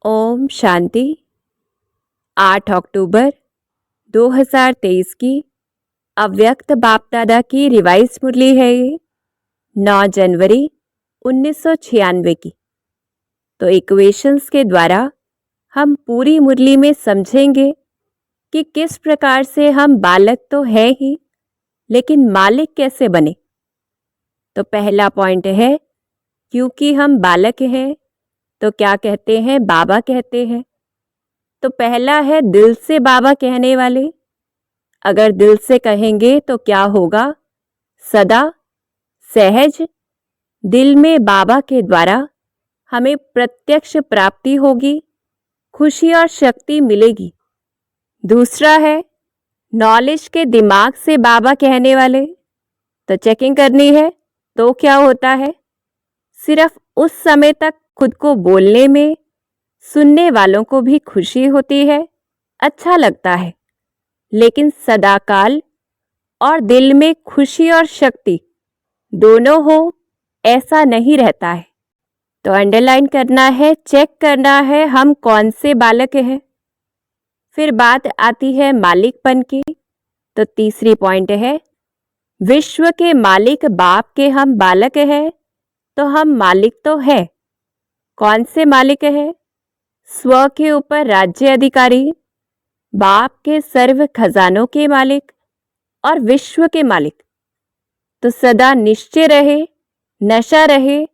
ओम शांति। 8 अक्टूबर 2023 की अव्यक्त बाप दादा की रिवाइज मुरली है ये 9 जनवरी 1996 की। तो इक्वेशंस के द्वारा हम पूरी मुरली में समझेंगे कि किस प्रकार से हम बालक तो हैं ही, लेकिन मालिक कैसे बने। तो पहला पॉइंट है, क्योंकि हम बालक हैं तो क्या कहते हैं, बाबा कहते हैं। तो पहला है दिल से बाबा कहने वाले। अगर दिल से कहेंगे तो क्या होगा, सदा सहज दिल में बाबा के द्वारा हमें प्रत्यक्ष प्राप्ति होगी, खुशी और शक्ति मिलेगी। दूसरा है नॉलेज के दिमाग से बाबा कहने वाले। तो चेकिंग करनी है तो क्या होता है, सिर्फ उस समय तक खुद को बोलने में सुनने वालों को भी खुशी होती है, अच्छा लगता है, लेकिन सदाकाल और दिल में खुशी और शक्ति दोनों हो ऐसा नहीं रहता है। तो अंडरलाइन करना है, चेक करना है हम कौन से बालक हैं। फिर बात आती है मालिकपन की। तो तीसरी पॉइंट है, विश्व के मालिक बाप के हम बालक हैं तो हम मालिक तो है। कौन से मालिक हैं? स्व के ऊपर राज्य अधिकारी, बाप के सर्व खजानों के मालिक और विश्व के मालिक। तो सदा निश्चय रहे, नशा रहे,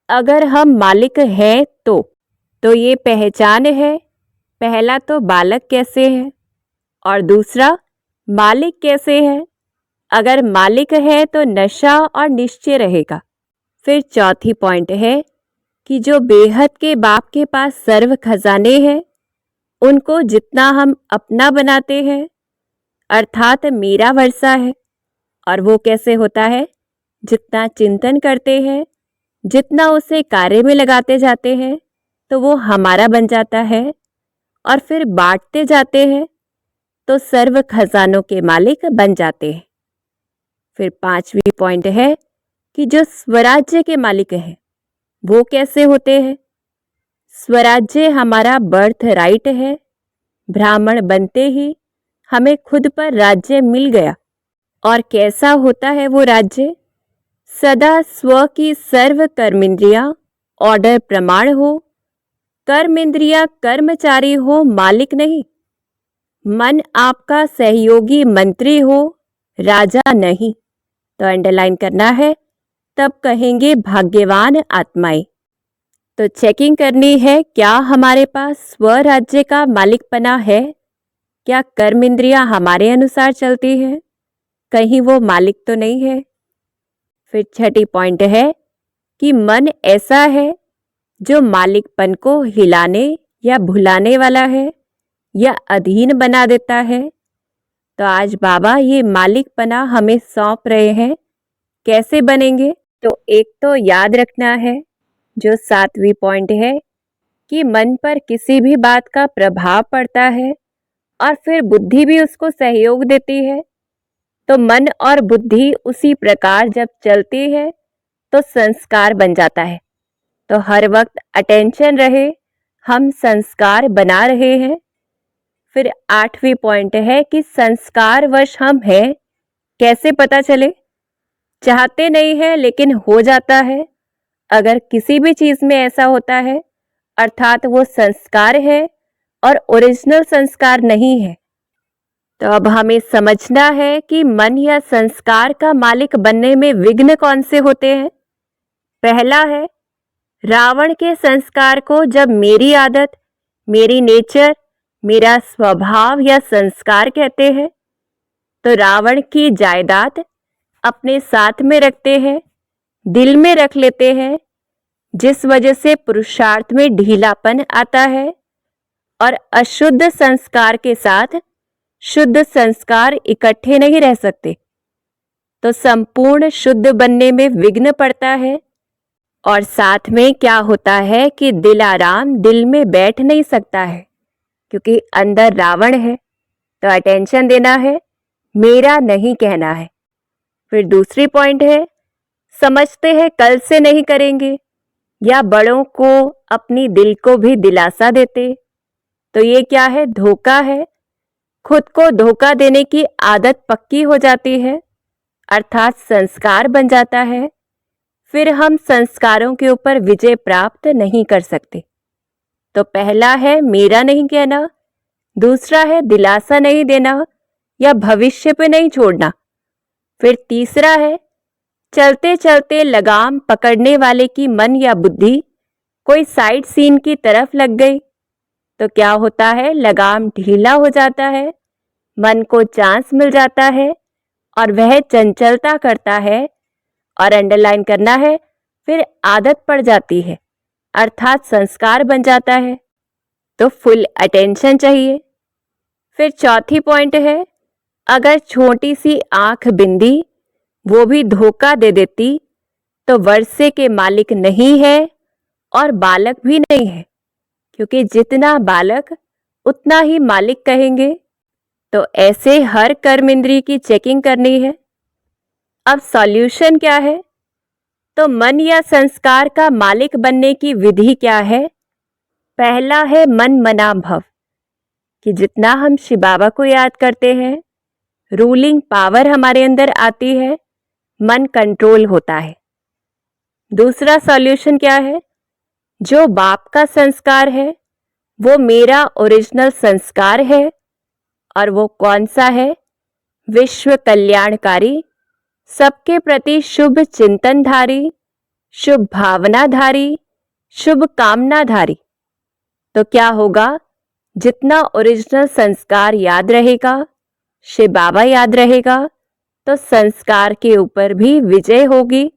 अगर हम मालिक हैं तो ये पहचान है। पहला तो बालक कैसे है और दूसरा मालिक कैसे है। अगर मालिक है तो नशा और निश्चय रहेगा। फिर चौथी पॉइंट है कि जो बेहद के बाप के पास सर्व खजाने हैं, उनको जितना हम अपना बनाते हैं, अर्थात मेरा वर्षा है। और वो कैसे होता है, जितना चिंतन करते हैं, जितना उसे कार्य में लगाते जाते हैं, तो वो हमारा बन जाता है। और फिर बांटते जाते हैं तो सर्व खजानों के मालिक बन जाते हैं। फिर पांचवी पॉइंट है कि जो स्वराज्य के मालिक हैं वो कैसे होते हैं। स्वराज्य हमारा बर्थ राइट है। ब्राह्मण बनते ही हमें खुद पर राज्य मिल गया। और कैसा होता है वो राज्य, सदा स्व की सर्व कर्मेंद्रियां ऑर्डर प्रमाण हो, कर्मेंद्रियां कर्मचारी हो, मालिक नहीं। मन आपका सहयोगी मंत्री हो, राजा नहीं। तो अंडरलाइन करना है, तब कहेंगे भाग्यवान आत्माएं। तो चेकिंग करनी है, क्या हमारे पास स्वराज्य का मालिकपना है, क्या कर्म इंद्रियां हमारे अनुसार चलती है, कहीं वो मालिक तो नहीं है। फिर छठी पॉइंट है कि मन ऐसा है जो मालिकपन को हिलाने या भुलाने वाला है या अधीन बना देता है। तो आज बाबा ये मालिकपना हमें सौंप रहे हैं, कैसे बनेंगे। तो एक तो याद रखना है, जो 7वीं पॉइंट है कि मन पर किसी भी बात का प्रभाव पड़ता है और फिर बुद्धि भी उसको सहयोग देती है। तो मन और बुद्धि उसी प्रकार जब चलती है तो संस्कार बन जाता है। तो हर वक्त अटेंशन रहे, हम संस्कार बना रहे हैं। फिर 8वीं पॉइंट है कि संस्कार वश हम हैं, कैसे पता चले। चाहते नहीं है लेकिन हो जाता है। अगर किसी भी चीज में ऐसा होता है, अर्थात वो संस्कार है और ओरिजिनल संस्कार नहीं है। तो अब हमें समझना है कि मन या संस्कार का मालिक बनने में विघ्न कौन से होते हैं। पहला है रावण के संस्कार को जब मेरी आदत, मेरी नेचर, मेरा स्वभाव या संस्कार कहते हैं, तो रावण की जायदाद अपने साथ में रखते हैं, दिल में रख लेते हैं, जिस वजह से पुरुषार्थ में ढीलापन आता है और अशुद्ध संस्कार के साथ शुद्ध संस्कार इकट्ठे नहीं रह सकते। तो संपूर्ण शुद्ध बनने में विघ्न पड़ता है। और साथ में क्या होता है कि दिल आराम दिल में बैठ नहीं सकता है, क्योंकि अंदर रावण है। तो अटेंशन देना है, मेरा नहीं कहना है। फिर दूसरी पॉइंट है, समझते हैं कल से नहीं करेंगे, या बड़ों को अपनी दिल को भी दिलासा देते। तो ये क्या है? धोखा है। खुद को धोखा देने की आदत पक्की हो जाती है, अर्थात संस्कार बन जाता है। फिर हम संस्कारों के ऊपर विजय प्राप्त नहीं कर सकते। तो पहला है मेरा नहीं कहना, दूसरा है दिलासा नहीं देना या भविष्य पे नहीं छोड़ना। फिर तीसरा है चलते चलते लगाम पकड़ने वाले की मन या बुद्धि कोई साइड सीन की तरफ लग गई तो क्या होता है? लगाम ढीला हो जाता है, मन को चांस मिल जाता है और वह चंचलता करता है। और अंडरलाइन करना है, फिर आदत पड़ जाती है, अर्थात संस्कार बन जाता है। तो फुल अटेंशन चाहिए। फिर चौथी पॉइंट है, अगर छोटी सी आंख बिंदी वो भी धोखा दे देती तो वर्षे के मालिक नहीं है और बालक भी नहीं है, क्योंकि जितना बालक उतना ही मालिक कहेंगे। तो ऐसे हर कर्म इंद्रिय की चेकिंग करनी है। अब सॉल्यूशन क्या है? तो मन या संस्कार का मालिक बनने की विधि क्या है? पहला है मन मना भव, कि जितना हम शिव बाबा को याद करते हैं, रूलिंग पावर हमारे अंदर आती है, मन कंट्रोल होता है। दूसरा सॉल्यूशन क्या है? जो बाप का संस्कार है वो मेरा ओरिजिनल संस्कार है। और वो कौन सा है? विश्व कल्याणकारी, सबके प्रति शुभ चिंतनधारी, शुभ भावनाधारी, शुभ कामनाधारी। तो क्या होगा? जितना ओरिजिनल संस्कार याद रहेगा, शिव बाबा याद रहेगा, तो संस्कार के ऊपर भी विजय होगी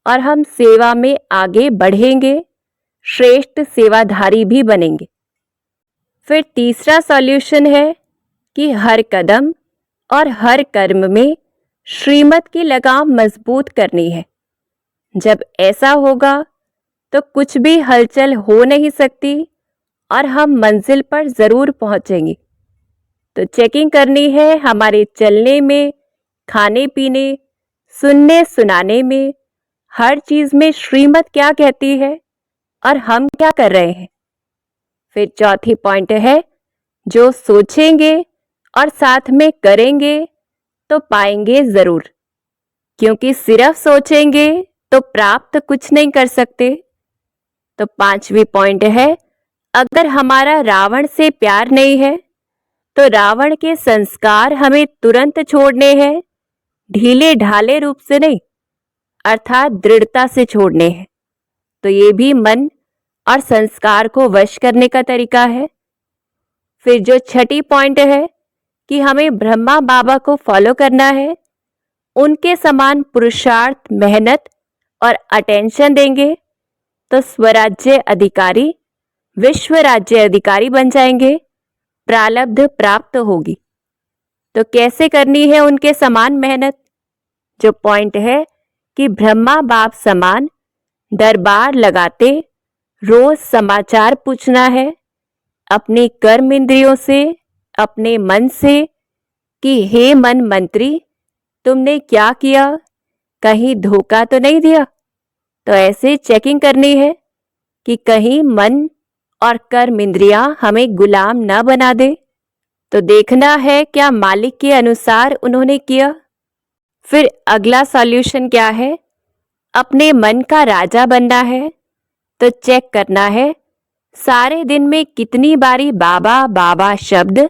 और हम सेवा में आगे बढ़ेंगे, श्रेष्ठ सेवाधारी भी बनेंगे। फिर तीसरा सॉल्यूशन है कि हर कदम और हर कर्म में श्रीमत की लगाम मजबूत करनी है। जब ऐसा होगा तो कुछ भी हलचल हो नहीं सकती और हम मंजिल पर जरूर पहुंचेंगे। तो चेकिंग करनी है हमारे चलने में, खाने पीने, सुनने सुनाने में, हर चीज में श्रीमत क्या कहती है और हम क्या कर रहे हैं। फिर चौथी पॉइंट है, जो सोचेंगे और साथ में करेंगे तो पाएंगे जरूर, क्योंकि सिर्फ सोचेंगे तो प्राप्त कुछ नहीं कर सकते। तो पांचवी पॉइंट है, अगर हमारा रावण से प्यार नहीं है तो रावण के संस्कार हमें तुरंत छोड़ने हैं, ढीले ढाले रूप से नहीं, अर्थात दृढ़ता से छोड़ने हैं। तो ये भी मन और संस्कार को वश करने का तरीका है। फिर जो छठी पॉइंट है कि हमें ब्रह्मा बाबा को फॉलो करना है, उनके समान पुरुषार्थ, मेहनत और अटेंशन देंगे तो स्वराज्य अधिकारी, विश्व राज्य अधिकारी बन जाएंगे, प्रारब्ध प्राप्त होगी। तो कैसे करनी है उनके समान मेहनत? जो पॉइंट है कि ब्रह्मा बाप समान दरबार लगाते, रोज समाचार पूछना है अपने कर्म इंद्रियों से, अपने मन से, कि हे मन मंत्री, तुमने क्या किया, कहीं धोखा तो नहीं दिया। तो ऐसे चेकिंग करनी है कि कहीं मन और कर्म इंद्रियां हमें गुलाम न बना दे। तो देखना है क्या मालिक के अनुसार उन्होंने किया। फिर अगला सॉल्यूशन क्या है? अपने मन का राजा बनना है। तो चेक करना है सारे दिन में कितनी बारी बाबा बाबा शब्द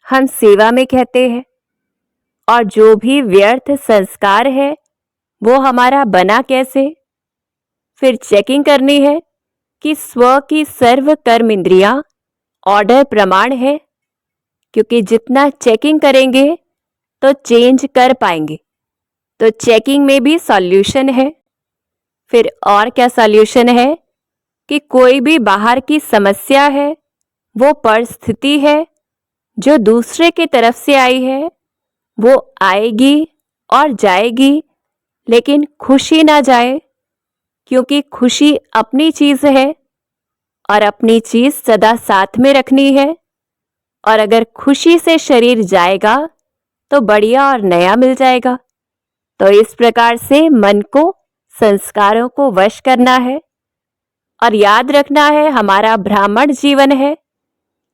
हम सेवा में कहते हैं, और जो भी व्यर्थ संस्कार है वो हमारा बना कैसे। फिर चेकिंग करनी है कि स्व की सर्व कर्म इंद्रियां ऑर्डर प्रमाण है, क्योंकि जितना चेकिंग करेंगे तो चेंज कर पाएंगे। तो चेकिंग में भी सॉल्यूशन है। फिर और क्या सॉल्यूशन है कि कोई भी बाहर की समस्या है, वो परिस्थिति है जो दूसरे की तरफ से आई है, वो आएगी और जाएगी, लेकिन खुशी ना जाए, क्योंकि खुशी अपनी चीज है और अपनी चीज सदा साथ में रखनी है। और अगर खुशी से शरीर जाएगा तो बढ़िया और नया मिल जाएगा। तो इस प्रकार से मन को, संस्कारों को वश करना है। और याद रखना है हमारा ब्राह्मण जीवन है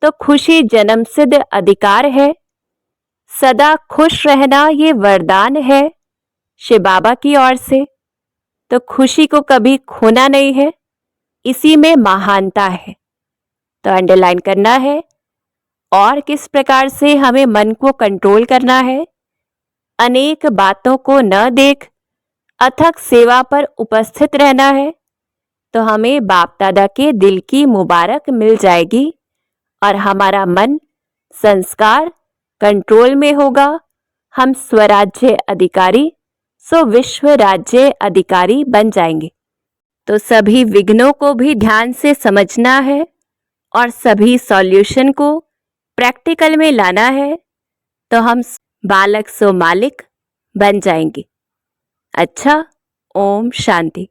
तो खुशी जन्मसिद्ध अधिकार है। सदा खुश रहना ये वरदान है शिव बाबा की ओर से। तो खुशी को कभी खोना नहीं है, इसी में महानता है। तो अंडरलाइन करना है। और किस प्रकार से हमें मन को कंट्रोल करना है। अनेक बातों को न देख अथक सेवा पर उपस्थित रहना है तो हमें बाप दादा के दिल की मुबारक मिल जाएगी और हमारा मन संस्कार कंट्रोल में होगा। हम स्वराज्य अधिकारी विश्व राज्य अधिकारी बन जाएंगे। तो सभी विघ्नों को भी ध्यान से समझना है और सभी सॉल्यूशन को प्रैक्टिकल में लाना है तो हम बालक सो मालिक बन जाएंगे। अच्छा, ओम शांति।